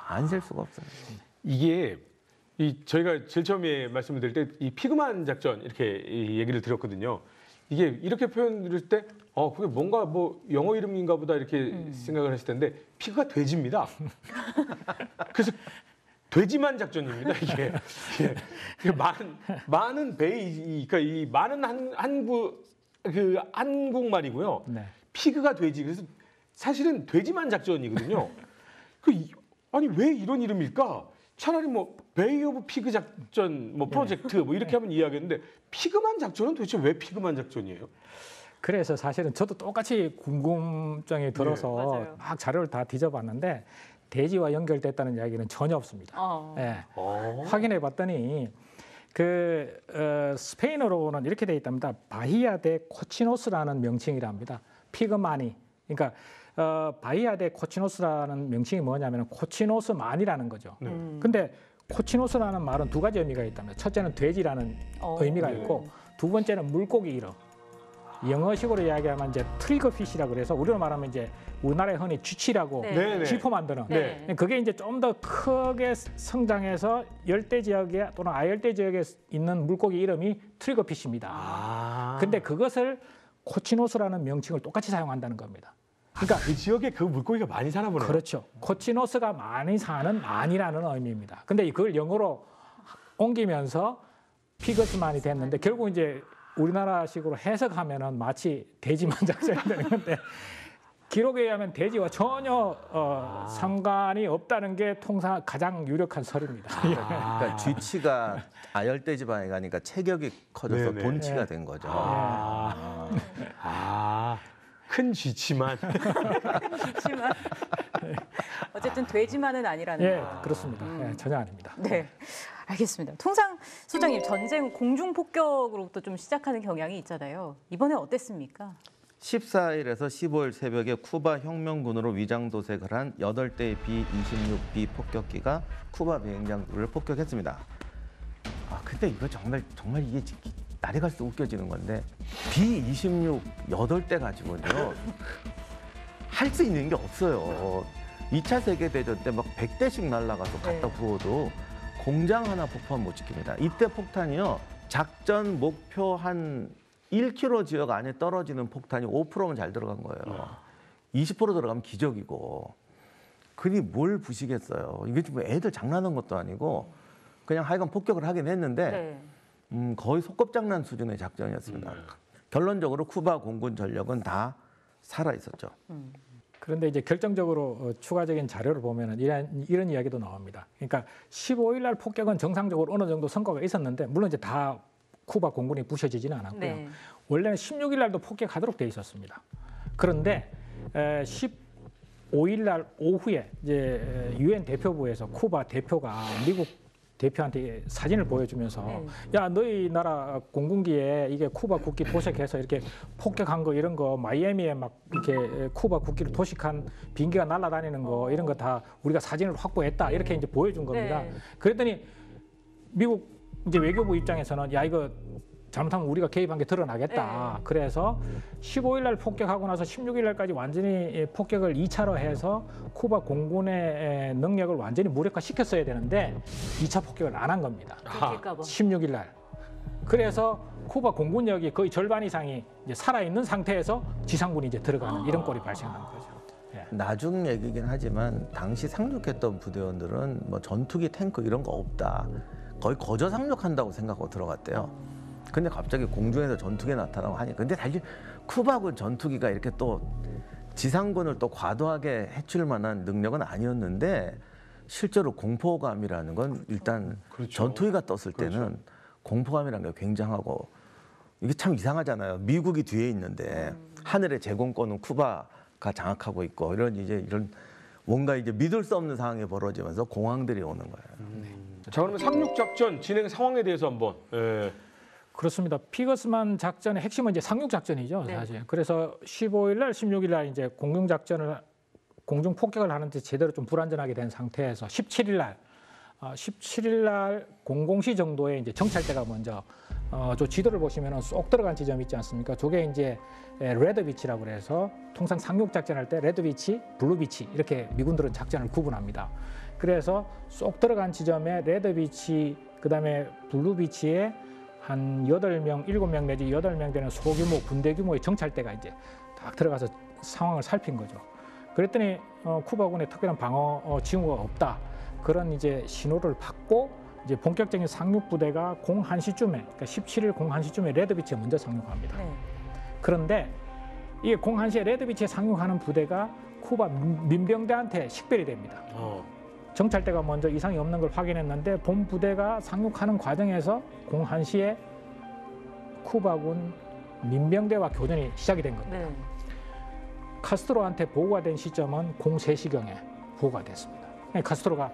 안 셀 수가 없어요. 이게 저희가 제일 처음에 말씀을 드릴 때 이 피그만 작전 이렇게 얘기를 드렸거든요. 이게 이렇게 표현드릴 때 그게 뭔가 뭐 영어 이름인가 보다 이렇게 생각을 했을 텐데 피그가 돼지입니다. 그래서 돼지만 작전입니다. 이게 많은 그러니까 이 많은 한국말이고요. 피그가 돼지. 그래서 사실은 돼지만 작전이거든요. 아니 왜 이런 이름일까? 차라리 뭐 베이 오브 피그 작전 뭐 프로젝트 뭐 이렇게 하면 이해하겠는데 피그만 작전은 도대체 왜 피그만 작전이에요? 그래서 사실은 저도 똑같이 궁금증이 들어서 막 자료를 다 뒤져봤는데 돼지와 연결됐다는 이야기는 전혀 없습니다. 확인해 봤더니 스페인어로는 이렇게 돼 있답니다. 바히아 데 코치노스라는 명칭이랍니다. 피그만이. 그러니까 바히아 데 코치노스라는 명칭이 뭐냐면 코치노스만이라는 거죠. 근데 코치노스라는 말은 두 가지 의미가 있답니다. 첫째는 돼지라는 의미가 있고 두 번째는 물고기 이름. 영어식으로 이야기하면 이제 트리거피시라고 그래서 우리로 말하면 이제 우리나라에 흔히 쥐치라고 쥐포 만드는 그게 이제 좀 더 크게 성장해서 열대 지역에 또는 아열대 지역에 있는 물고기 이름이 트리거피시입니다. 근데 그것을 코치노스라는 명칭을 똑같이 사용한다는 겁니다. 그러니까 그 지역에 그 물고기가 많이 사나 보네요. 그렇죠. 코치노스가 많이 사는 만이라는 의미입니다. 근데 그걸 영어로 옮기면서 피거스만이 됐는데 결국 이제 우리나라식으로 해석하면은 마치 돼지만 작전이 되는 건데 기록에 의하면 돼지와 전혀 상관이 없다는 게 통상 가장 유력한 설입니다. 그러니까 쥐치가 아열대 지방에 가니까 체격이 커져서 돈치가 된 거죠. 큰 쥐치만. 쥐치만. 어쨌든 돼지만은 아니라는 거. 그렇습니다. 전혀 아닙니다. 네. 알겠습니다. 통상 소장님 전쟁 공중 폭격으로부터 좀 시작하는 경향이 있잖아요. 이번에 어땠습니까? 14일에서 15일 새벽에 쿠바 혁명군으로 위장 도색을 한 8대의 B-26B 폭격기가 쿠바 비행장들을 폭격했습니다. 근데 이거 정말 이게 날이 갈수록 웃겨지는 건데 B-26 8대 가지고는요 할 수 있는 게 없어요. 2차 세계대전 때 막 100대씩 날아가서 갖다 부어도 공장 하나 폭파는 못 지킵니다. 이때 폭탄이요. 작전 목표 한 1km 지역 안에 떨어지는 폭탄이 5%면 잘 들어간 거예요. 20% 들어가면 기적이고. 그니 뭘 부시겠어요. 이게 좀 애들 장난한 것도 아니고 그냥 하여간 폭격을 하긴 했는데 거의 속꿉장난 수준의 작전이었습니다. 결론적으로 쿠바 공군 전력은 다 살아 있었죠. 그런데 이제 결정적으로 추가적인 자료를 보면은 이런 이야기도 나옵니다. 그러니까 15일 날 폭격은 정상적으로 어느 정도 성과가 있었는데 물론 이제 다 쿠바 공군이 부셔지지는 않았고요. 원래는 16일 날도 폭격하도록 돼 있었습니다. 그런데 15일 날 오후에 이제 유엔 대표부에서 쿠바 대표가 미국 대표한테 사진을 보여주면서 야 너희 나라 공군기에 이게 쿠바 국기 도색해서 이렇게 폭격한 거 이런 거 마이애미에 막 이렇게 쿠바 국기를 도식한 비행기가 날아다니는 거 이런 거 다 우리가 사진을 확보했다 이렇게 이제 보여준 겁니다. 그랬더니 미국 이제 외교부 입장에서는 야 이거 잘못하면 우리가 개입한 게 드러나겠다. 그래서 15일 날 폭격하고 나서 16일 날까지 완전히 폭격을 2차로 해서 쿠바 공군의 능력을 완전히 무력화시켰어야 되는데 2차 폭격을 안 한 겁니다. 16일 날. 그래서 쿠바 공군력이 거의 절반 이상이 이제 살아있는 상태에서 지상군이 이제 들어가는 이런 꼴이 발생한 거죠. 나중 얘기긴 하지만 당시 상륙했던 부대원들은 뭐 전투기, 탱크 이런 거 없다. 거의 거저 상륙한다고 생각하고 들어갔대요. 근데 갑자기 공중에서 전투기 나타나고 하니 근데 사실 쿠바군 전투기가 이렇게 또 지상군을 또 과도하게 해칠 만한 능력은 아니었는데 실제로 공포감이라는 건 일단 그렇죠. 전투기가 떴을 때는 공포감이라는 게 굉장하고 이게 참 이상하잖아요. 미국이 뒤에 있는데 하늘의 제공권은 쿠바가 장악하고 있고 이런 뭔가 이제 믿을 수 없는 상황이 벌어지면서 공황들이 오는 거예요. 자, 그러면 상륙 작전 진행 상황에 대해서 한번. 그렇습니다. 피거스만 작전의 핵심은 이제 상륙 작전이죠, 사실. 그래서 15일 날, 16일 날 이제 공중 작전을 공중 폭격을 하는데 제대로 좀 불안전하게 된 상태에서 17일 날 00시 정도에 이제 정찰대가 먼저 저 지도를 보시면은 쏙 들어간 지점이 있지 않습니까? 저게 이제 레드 비치라고 그래서 통상 상륙 작전할 때 레드 비치, 블루 비치 이렇게 미군들은 작전을 구분합니다. 그래서 쏙 들어간 지점에 레드 비치, 그다음에 블루 비치에 한 8명, 7명 내지 8명 되는 소규모 군대 규모의 정찰대가 이제 딱 들어가서 상황을 살핀 거죠. 그랬더니 쿠바군의 특별한 방어 징후가 없다. 그런 이제 신호를 받고 이제 본격적인 상륙 부대가 01시쯤에, 그러니까 17일 01시쯤에 레드비치에 먼저 상륙합니다. 그런데 이게 01시에 레드비치에 상륙하는 부대가 쿠바 민병대한테 식별이 됩니다. 정찰대가 먼저 이상이 없는 걸 확인했는데 본 부대가 상륙하는 과정에서 01시에 쿠바군 민병대와 교전이 시작이 된 겁니다. 카스트로한테 보고가 된 시점은 03시경에 보고가 됐습니다. 카스트로가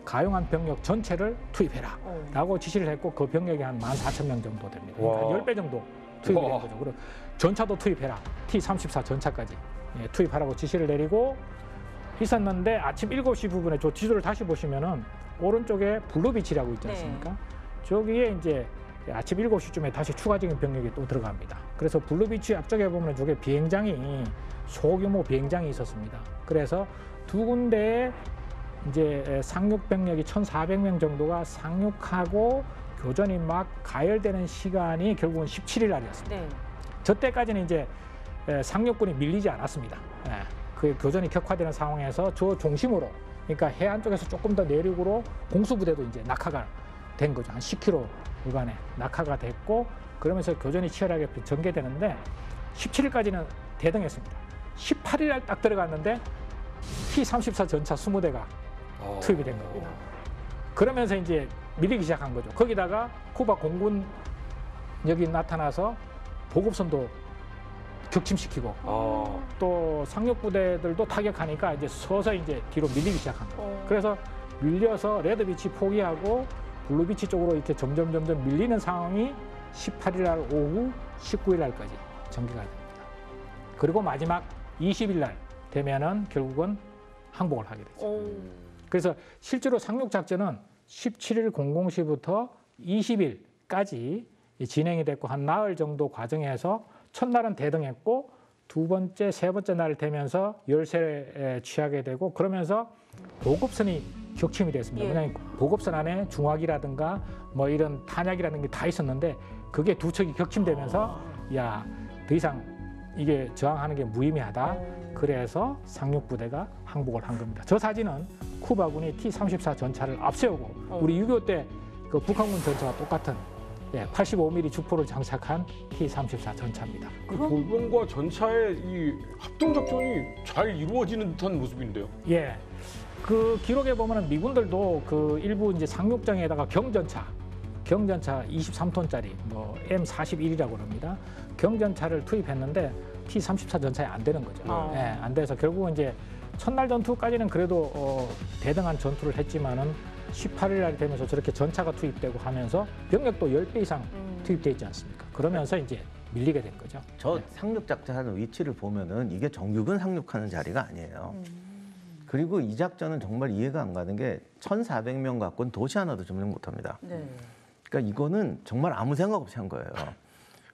가용한 병력 전체를 투입해라 라고 지시를 했고 그 병력이 한 14,000명 정도 됩니다. 그러니까 10배 정도 투입이 된 거죠. 그리고 전차도 투입해라. T-34 전차까지 투입하라고 지시를 내리고 있었는데 아침 7시 부분에 저 지도를 다시 보시면은 오른쪽에 블루비치라고 있지 않습니까? 저기에 이제 아침 7시쯤에 다시 추가적인 병력이 또 들어갑니다. 그래서 블루비치 앞쪽에 보면 저게 비행장이 소규모 비행장이 있었습니다. 그래서 두 군데에 이제 상륙 병력이 1,400명 정도가 상륙하고 교전이 막 가열되는 시간이 결국은 17일 날이었습니다. 저 때까지는 이제 상륙군이 밀리지 않았습니다. 그 교전이 격화되는 상황에서 저 중심으로, 그러니까 해안 쪽에서 조금 더 내륙으로 공수부대도 이제 낙하가 된 거죠. 한 10km 구간에 낙하가 됐고 그러면서 교전이 치열하게 전개되는데 17일까지는 대등했습니다. 18일 날 딱 들어갔는데 T-34 전차 20대가 투입이 된 겁니다. 그러면서 이제 밀리기 시작한 거죠. 거기다가 쿠바 공군력이 나타나서 보급선도 격침시키고 또 상륙부대들도 타격하니까 이제 서서히 이제 뒤로 밀리기 시작한 거예요. 그래서 밀려서 레드비치 포기하고 블루비치 쪽으로 이렇게 점점 밀리는 상황이 18일 날 오후 19일 날까지 전개가 됩니다. 그리고 마지막 20일 날 되면은 결국은 항복을 하게 되죠. 그래서 실제로 상륙 작전은 17일 00시부터 20일까지 진행이 됐고 한 나흘 정도 과정에서 첫날은 대등했고 두 번째, 세 번째 날 되면서 열세에 취하게 되고 그러면서 보급선이 격침이 됐습니다. 왜냐하면 보급선 안에 중화기라든가 뭐 이런 탄약이라는 게 다 있었는데 그게 두 척이 격침되면서 야, 더 이상 이게 저항하는 게 무의미하다. 그래서 상륙부대가 항복을 한 겁니다. 저 사진은 쿠바군이 T-34 전차를 앞세우고 우리 6.25 때 그 북한군 전차와 똑같은 85mm 주포를 장착한 T-34 전차입니다. 그 보병과 전차의 이 합동 작전이 잘 이루어지는 듯한 모습인데요. 예, 그 기록에 보면은 미군들도 그 일부 이제 상륙장에다가 경전차 23톤짜리 뭐 M41이라고 합니다. 경전차를 투입했는데 T-34 전차에 안 되는 거죠. 안 돼서 결국은 이제 첫날 전투까지는 그래도 대등한 전투를 했지만은 18일 날 되면서 저렇게 전차가 투입되고 하면서 병력도 10배 이상 투입돼 있지 않습니까? 그러면서 이제 밀리게 된 거죠. 저 상륙 작전하는 위치를 보면은 이게 정규군 상륙하는 자리가 아니에요. 그리고 이 작전은 정말 이해가 안 가는 게 1,400명 갖고는 도시 하나도 점령 못합니다. 그러니까 이거는 정말 아무 생각 없이 한 거예요.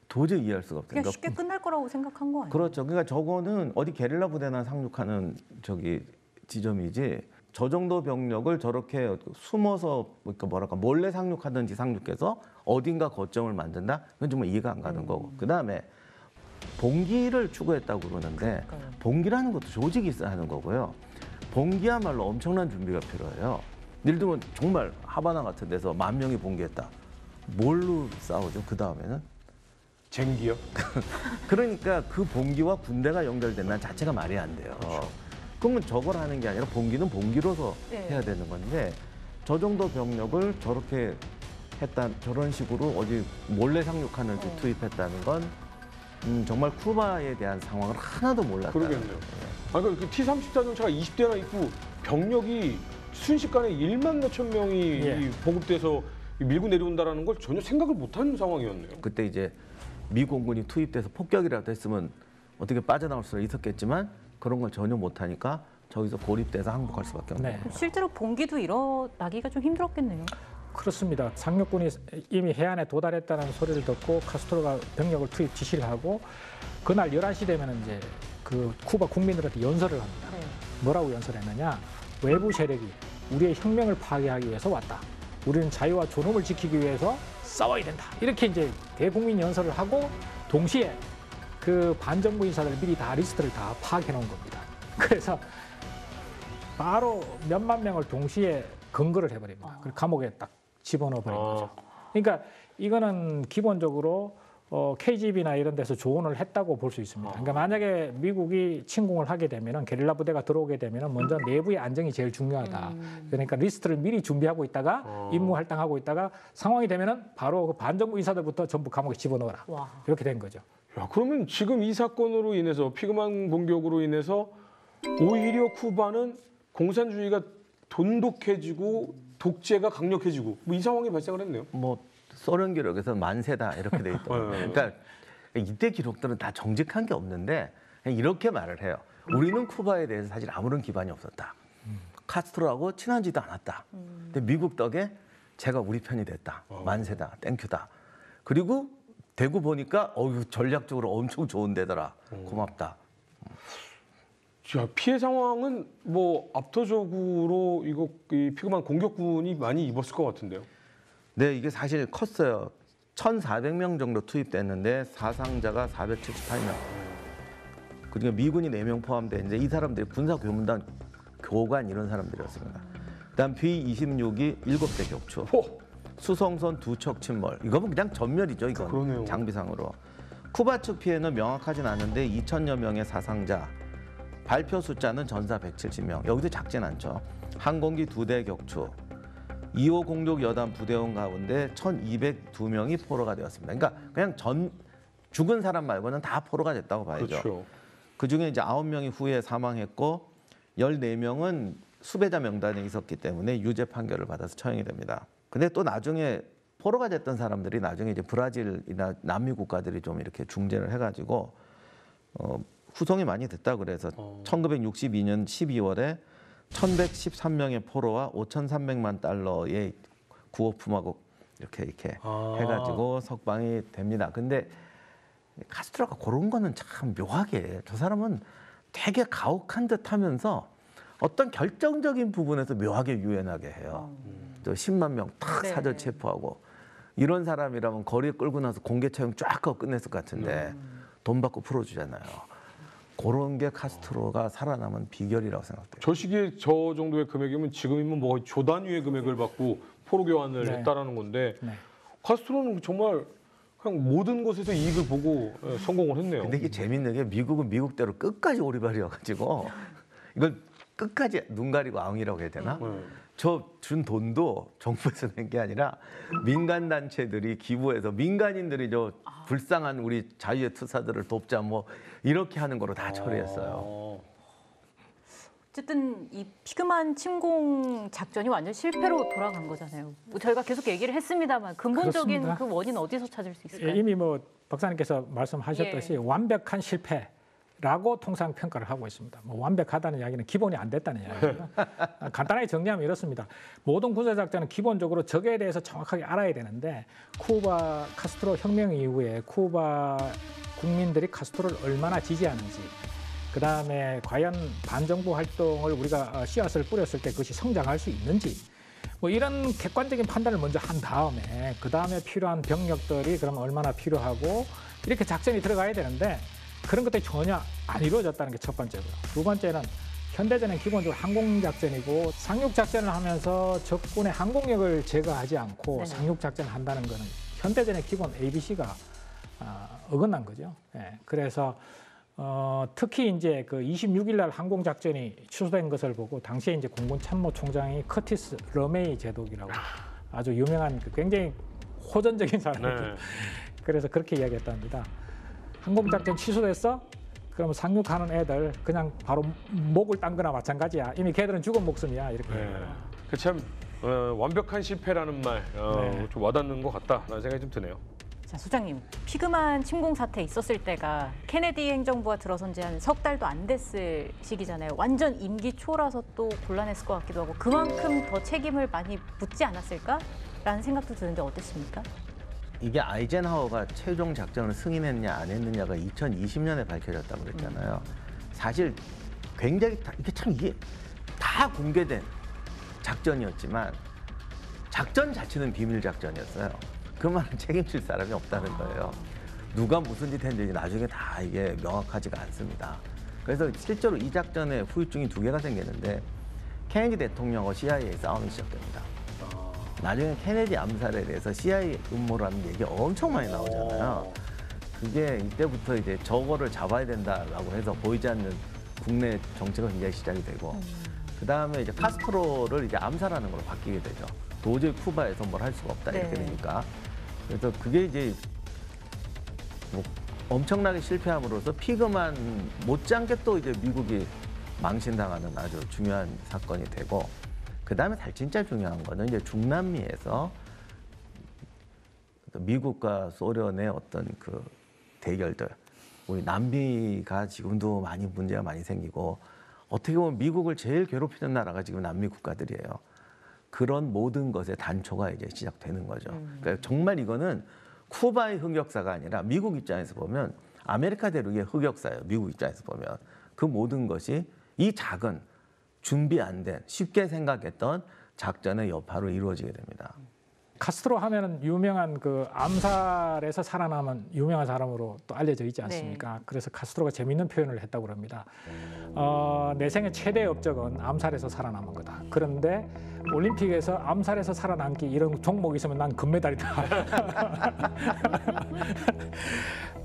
도저히 이해할 수가 없어요. 그냥 쉽게 끝날 거라고 생각한 거 아니에요? 그렇죠. 그러니까 저거는 어디 게릴라 부대나 상륙하는 지점이지 저 정도 병력을 저렇게 숨어서 그러니까 뭐랄까 몰래 상륙하든지 상륙해서 어딘가 거점을 만든다? 그건 정말 이해가 안 가는 거고. 그다음에 봉기를 추구했다고 그러는데 봉기라는 것도 조직이 있어야 하는 거고요. 봉기야말로 엄청난 준비가 필요해요. 예를 들면 정말 하바나 같은 데서 10,000명이 봉기했다. 뭘로 싸우죠? 그 다음에는? 쟁기요? 그러니까 그 봉기와 군대가 연결된다는 자체가 말이 안 돼요. 그러면 저걸 하는 게 아니라 봉기는 봉기로서 해야 되는 건데 저 정도 병력을 저렇게 저런 식으로 어디 몰래 상륙하는 데 투입했다는 건 정말 쿠바에 대한 상황을 하나도 몰랐다. 그러겠네요. 그 T-34 전차가 20대나 있고 병력이 순식간에 1만 몇천 명이 보급돼서 밀고 내려온다라는 걸 전혀 생각을 못한 상황이었네요. 그때 이제 미 공군이 투입돼서 폭격이라도 했으면 어떻게 빠져나올 수 있었겠지만 그런 걸 전혀 못하니까 저기서 고립돼서 항복할 수밖에 없네요. 실제로 봉기도 일어나기가 좀 힘들었겠네요. 그렇습니다. 상륙군이 이미 해안에 도달했다는 소리를 듣고 카스트로가 병력을 투입 지시를 하고 그날 11시 되면 이제 그 쿠바 국민들한테 연설을 합니다. 뭐라고 연설했느냐? 외부 세력이 우리의 혁명을 파괴하기 위해서 왔다. 우리는 자유와 존엄을 지키기 위해서 싸워야 된다. 이렇게 이제 대국민 연설을 하고 동시에 그 반정부 인사들 미리 다 리스트를 다 파악해 놓은 겁니다. 그래서 바로 몇만 명을 동시에 근거를 해버립니다. 그리고 감옥에 딱 집어넣어 버린 거죠. 그러니까 이거는 기본적으로 KGB나 이런 데서 조언을 했다고 볼 수 있습니다. 그러니까 만약에 미국이 침공을 하게 되면은 게릴라 부대가 들어오게 되면은 먼저 내부의 안정이 제일 중요하다. 그러니까 리스트를 미리 준비하고 있다가 임무 할당하고 있다가 상황이 되면은 바로 그 반정부 인사들부터 전부 감옥에 집어넣어라. 이렇게 된 거죠. 야, 그러면 지금 이 사건으로 인해서 피그만 공격으로 인해서 오히려 쿠바는 공산주의가 돈독해지고 독재가 강력해지고 뭐 이 상황이 발생을 했네요. 뭐 소련 기록에서 만세다 이렇게 돼 있더라고요. 그러니까 이때 기록들은 다 정직한 게 없는데 그냥 이렇게 말을 해요. 우리는 쿠바에 대해서 사실 아무런 기반이 없었다. 카스트로하고 친하지도 않았다. 근데 미국 덕에 제가 우리 편이 됐다. 만세다. 땡큐다. 그리고 대구 보니까 전략적으로 엄청 좋은 데더라. 고맙다. 자, 피해 상황은 뭐 압도적으로 이 피그만 공격군이 많이 입었을 것 같은데요. 네, 이게 사실 컸어요. 1,400명 정도 투입됐는데 사상자가 478명. 그러니까 미군이 4명 포함돼 이제 이 사람들이 군사교문단 교관 이런 사람들이었습니다. 그다음 B-26이 7대 격추. 수송선 2척 침몰. 이거는 그냥 전멸이죠, 이건. 그러네요. 장비상으로. 쿠바 측 피해는 명확하진 않은데 2,000여 명의 사상자. 발표 숫자는 전사 170명. 여기도 작진 않죠. 항공기 2대 격추. 2호 공격 여단 부대원 가운데 1,202명이 포로가 되었습니다. 그러니까 그냥 죽은 사람 말고는 다 포로가 됐다고 봐야죠. 그렇죠. 그중에 이제 9명이 후에 사망했고 14명은 수배자 명단에 있었기 때문에 유죄 판결을 받아서 처형이 됩니다. 근데 또 나중에 포로가 됐던 사람들이 나중에 이제 브라질이나 남미 국가들이 좀 이렇게 중재를 해가지고 후송이 많이 됐다 그래서 1962년 12월에 1,113명의 포로와 5,300만 달러의 구호품하고 이렇게 해가지고 석방이 됩니다. 근데 카스트로가 그런 거는 참 묘하게 저 사람은 되게 가혹한 듯하면서 어떤 결정적인 부분에서 묘하게 유연하게 해요. 저 10만 명 딱 사전 체포하고 이런 사람이라면 거리에 끌고 나서 공개 처형 쫙 하고 끝냈을 것 같은데 돈 받고 풀어주잖아요. 그런 게 카스트로가 살아남은 비결이라고 생각돼요. 저 시기에 저 정도의 금액이면 지금이면 뭐 거의 조 단위의 금액을 받고 포로 교환을 했다라는 건데 카스트로는 정말 그냥 모든 곳에서 이익을 보고 성공을 했네요. 근데 이게 재밌는 게 미국은 미국대로 끝까지 오리발이어가지고 이걸 끝까지 눈 가리고 아웅이라고 해야 되나? 저 준 돈도 정부에서 낸 게 아니라 민간 단체들이 기부해서 민간인들이 저 불쌍한 우리 자유의 투사들을 돕자 뭐 이렇게 하는 거로 다 처리했어요. 어쨌든 이 피그만 침공 작전이 완전 실패로 돌아간 거잖아요. 뭐 저희가 계속 얘기를 했습니다만 근본적인 그렇습니다. 그 원인 어디서 찾을 수 있을까요? 이미 뭐 박사님께서 말씀하셨듯이 완벽한 실패. 라고 통상 평가를 하고 있습니다. 뭐 완벽하다는 이야기는 기본이 안 됐다는 이야기입니다. 간단하게 정리하면 이렇습니다. 모든 군사작전은 기본적으로 적에 대해서 정확하게 알아야 되는데 쿠바 카스트로 혁명 이후에 쿠바 국민들이 카스트로를 얼마나 지지하는지 그다음에 과연 반정부 활동을 우리가 씨앗을 뿌렸을 때 그것이 성장할 수 있는지 뭐 이런 객관적인 판단을 먼저 한 다음에 그다음에 필요한 병력들이 그럼 얼마나 필요하고 이렇게 작전이 들어가야 되는데 그런 것들이 전혀 안 이루어졌다는 게 첫 번째고요. 두 번째는 현대전은 기본적으로 항공작전이고 상륙작전을 하면서 적군의 항공력을 제거하지 않고 네네. 상륙작전을 한다는 거는 현대전의 기본 ABC가 어긋난 거죠. 예, 그래서 특히 이제 그 26일 날 항공작전이 취소된 것을 보고 당시에 이제 공군 참모총장이 커티스 러메이 제독이라고 아주 유명한 그 굉장히 호전적인 사람이죠. 네. 그래서 그렇게 이야기했답니다. 항공작전 취소됐어? 그러면 상륙하는 애들 그냥 바로 목을 딴 거나 마찬가지야. 이미 걔들은 죽은 목숨이야. 이렇게. 네. 그 참 완벽한 실패라는 말 좀 와닿는 것 같다라는 생각이 좀 드네요. 자, 소장님, 피그만 침공 사태 있었을 때가 케네디 행정부가 들어선 지 한 석 달도 안 됐을 시기잖아요. 완전 임기 초라서 또 곤란했을 것 같기도 하고 그만큼 더 책임을 많이 묻지 않았을까라는 생각도 드는데 어땠습니까? 이게 아이젠하워가 최종 작전을 승인했냐 안 했느냐가 2020년에 밝혀졌다고 그랬잖아요. 사실 굉장히 이게 다 공개된 작전이었지만 작전 자체는 비밀 작전이었어요. 그 말은 책임질 사람이 없다는 거예요. 누가 무슨 짓 했는지 나중에 다 이게 명확하지가 않습니다. 그래서 실제로 이 작전의 후유증이 두 개가 생기는데 케네디 대통령과 CIA 싸움이 시작됩니다. 나중에 케네디 암살에 대해서 CIA 음모라는 얘기가 엄청 많이 나오잖아요. 그게 이때부터 이제 저거를 잡아야 된다라고 해서 보이지 않는 국내 정치가 굉장히 시작이 되고 그 다음에 이제 카스트로를 이제 암살하는 걸로 바뀌게 되죠. 도저히 쿠바에서 뭘 할 수가 없다 이렇게 되니까. 그래서 그게 이제 뭐 엄청나게 실패함으로써 피그만 못지않게 또 이제 미국이 망신당하는 아주 중요한 사건이 되고 그다음에 진짜 중요한 거는 이제 중남미에서 미국과 소련의 어떤 그 대결들, 우리 남미가 지금도 많이 문제가 많이 생기고 어떻게 보면 미국을 제일 괴롭히는 나라가 지금 남미 국가들이에요. 그런 모든 것의 단초가 이제 시작되는 거죠. 그러니까 정말 이거는 쿠바의 흑역사가 아니라 미국 입장에서 보면 아메리카 대륙의 흑역사예요. 미국 입장에서 보면 그 모든 것이 이 작은 준비 안 된, 쉽게 생각했던 작전의 여파로 이루어지게 됩니다. 카스트로 하면은 유명한 그 암살에서 살아남은 유명한 사람으로 또 알려져 있지 않습니까? 네. 그래서 카스트로가 재미있는 표현을 했다고 합니다. 내 생애 최대 업적은 암살에서 살아남은 거다. 그런데 올림픽에서 암살에서 살아남기 이런 종목이 있으면 난 금메달이다.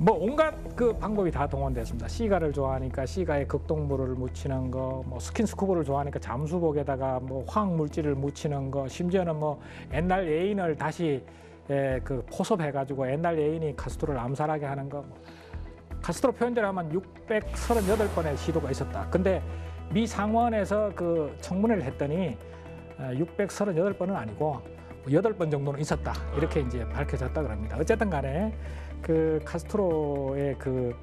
뭐 온갖 그 방법이 다 동원됐습니다. 시가를 좋아하니까 시가에 극동물을 묻히는 거, 뭐 스킨스쿠버를 좋아하니까 잠수복에다가 뭐 화학 물질을 묻히는 거, 심지어는 뭐 옛날 애인을 다시 그 포섭해가지고 옛날 애인이 카스트로를 암살하게 하는 거. 카스트로 표현대로 하면 638번의 시도가 있었다. 근데 미 상원에서 그 청문회를 했더니 638번은 아니고 8번 정도는 있었다. 이렇게 이제 밝혀졌다 그럽니다. 어쨌든 간에 그 카스트로의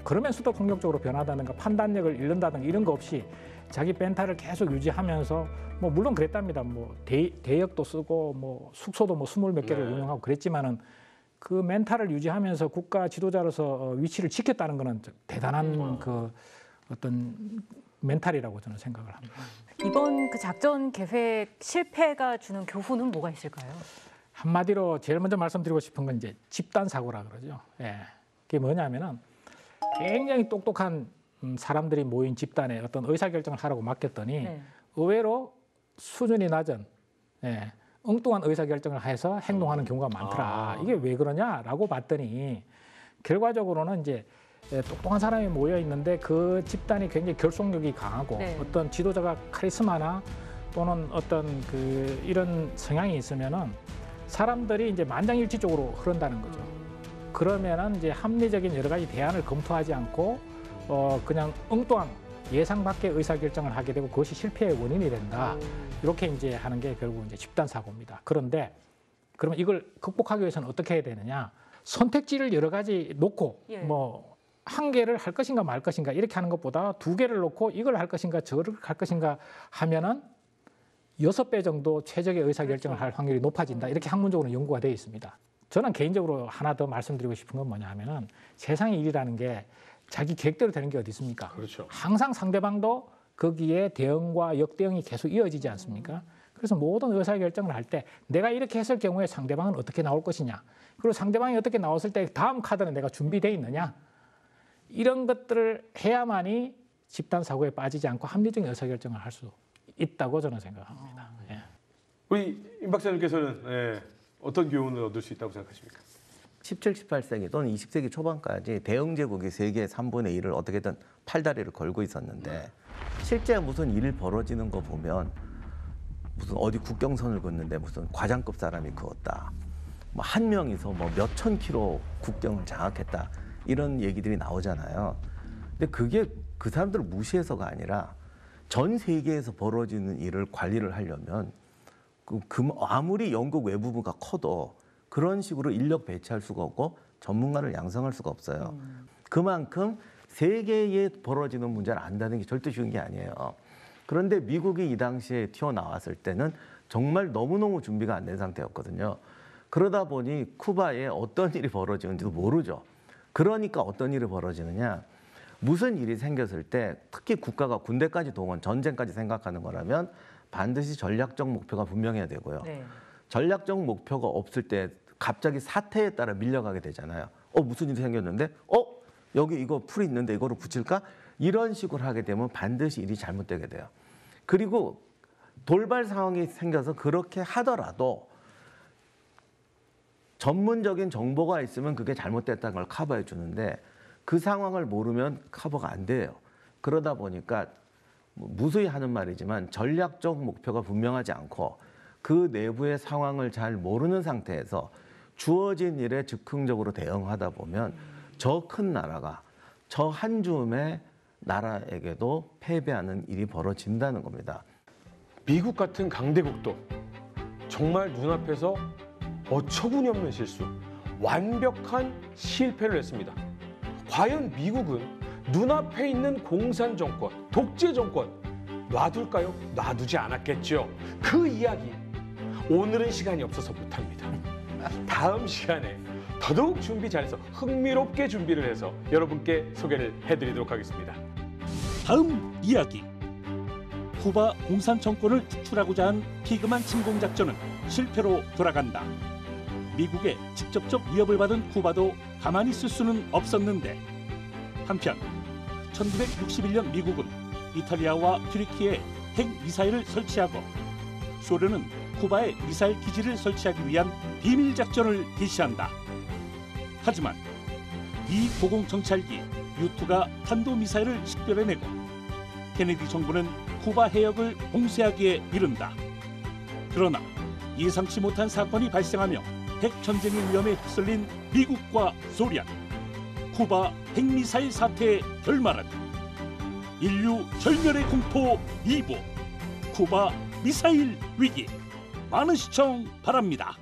그러면서도 폭력적으로 변하다든가 판단력을 잃는다든가 이런 거 없이 자기 멘탈을 계속 유지하면서 뭐 물론 그랬답니다. 뭐 대역도 쓰고 뭐 숙소도 뭐 20몇 개를 운영하고 그랬지만은 그 멘탈을 유지하면서 국가 지도자로서 위치를 지켰다는 거는 대단한 그 어떤 멘탈이라고 저는 생각을 합니다. 이번 그 작전 계획 실패가 주는 교훈은 뭐가 있을까요? 한마디로 제일 먼저 말씀드리고 싶은 건 이제 집단 사고라 그러죠. 예. 그게 뭐냐면은 굉장히 똑똑한 사람들이 모인 집단에 어떤 의사결정을 하라고 맡겼더니 의외로 수준이 낮은 엉뚱한 의사결정을 해서 행동하는 경우가 많더라. 이게 왜 그러냐라고 봤더니 결과적으로는 이제 똑똑한 사람이 모여 있는데 그 집단이 굉장히 결속력이 강하고 어떤 지도자가 카리스마나 또는 어떤 그 이런 성향이 있으면은 사람들이 이제 만장일치적으로 흐른다는 거죠. 그러면은 이제 합리적인 여러 가지 대안을 검토하지 않고 그냥 엉뚱한 예상 밖의 의사결정을 하게 되고 그것이 실패의 원인이 된다. 이렇게 이제 하는 게 결국 이제 집단 사고입니다. 그런데 그러면 이걸 극복하기 위해서는 어떻게 해야 되느냐? 선택지를 여러 가지 놓고 뭐 한 개를 할 것인가 말 것인가 이렇게 하는 것보다 두 개를 놓고 이걸 할 것인가 저걸 할 것인가 하면은 6배 정도 최적의 의사결정을 할 확률이 높아진다. 이렇게 학문적으로 연구가 되어 있습니다. 저는 개인적으로 하나 더 말씀드리고 싶은 건 뭐냐 하면은 세상의 일이라는 게 자기 계획대로 되는 게 어디 있습니까? 그렇죠. 항상 상대방도 거기에 대응과 역대응이 계속 이어지지 않습니까? 그래서 모든 의사결정을 할 때 내가 이렇게 했을 경우에 상대방은 어떻게 나올 것이냐, 그리고 상대방이 어떻게 나왔을 때 다음 카드는 내가 준비되어 있느냐, 이런 것들을 해야만이 집단 사고에 빠지지 않고 합리적인 의사결정을 할 수 있다고 저는 생각합니다. 예. 우리 임 박사님께서는 어떤 교훈을 얻을 수 있다고 생각하십니까? 17, 18세기 또는 20세기 초반까지 대영제국이 세계의 3분의 1을 어떻게든 팔다리를 걸고 있었는데 실제 무슨 일 벌어지는 거 보면 무슨 어디 국경선을 긋는데 무슨 과장급 사람이 그었다. 뭐 한 명이서 뭐 몇천 킬로 국경을 장악했다. 이런 얘기들이 나오잖아요. 근데 그게 그 사람들을 무시해서가 아니라 전 세계에서 벌어지는 일을 관리를 하려면 아무리 영국 외무부가 커도 그런 식으로 인력 배치할 수가 없고 전문가를 양성할 수가 없어요. 그만큼 세계에 벌어지는 문제를 안다는 게 절대 쉬운 게 아니에요. 그런데 미국이 이 당시에 튀어나왔을 때는 정말 너무너무 준비가 안 된 상태였거든요. 그러다 보니 쿠바에 어떤 일이 벌어지는지도 모르죠. 그러니까 어떤 일이 벌어지느냐. 무슨 일이 생겼을 때 특히 국가가 군대까지 동원, 전쟁까지 생각하는 거라면 반드시 전략적 목표가 분명해야 되고요. 네. 전략적 목표가 없을 때 갑자기 사태에 따라 밀려가게 되잖아요. 무슨 일이 생겼는데? 여기 이거 풀이 있는데 이거를 붙일까? 이런 식으로 하게 되면 반드시 일이 잘못되게 돼요. 그리고 돌발 상황이 생겨서 그렇게 하더라도 전문적인 정보가 있으면 그게 잘못됐다는 걸 커버해 주는데 그 상황을 모르면 커버가 안 돼요. 그러다 보니까 무수히 하는 말이지만 전략적 목표가 분명하지 않고 그 내부의 상황을 잘 모르는 상태에서 주어진 일에 즉흥적으로 대응하다 보면 저 큰 나라가 저 한 줌의 나라에게도 패배하는 일이 벌어진다는 겁니다. 미국 같은 강대국도 정말 눈앞에서 어처구니없는 실수, 완벽한 실패를 했습니다. 과연 미국은 눈앞에 있는 공산 정권, 독재 정권 놔둘까요? 놔두지 않았겠죠. 그 이야기 오늘은 시간이 없어서 못합니다. 다음 시간에 더더욱 준비 잘해서 흥미롭게 준비를 해서 여러분께 소개를 해드리도록 하겠습니다. 다음 이야기. 쿠바 공산 정권을 축출하고자 한 피그만 침공 작전은 실패로 돌아간다. 미국의 직접적 위협을 받은 쿠바도 가만히 있을 수는 없었는데 한편 1961년 미국은 이탈리아와 튀르키예에 핵 미사일을 설치하고 소련은 쿠바에 미사일 기지를 설치하기 위한 비밀 작전을 개시한다. 하지만 이 고공 정찰기 U-2가 탄도 미사일을 식별해내고 케네디 정부는 쿠바 해역을 봉쇄하기에 이른다. 그러나 예상치 못한 사건이 발생하며 핵전쟁의 위험에 휩쓸린 미국과 소련. 쿠바 핵미사일 사태의 결말은 인류 절멸의 공포 2부 쿠바 미사일 위기. 많은 시청 바랍니다.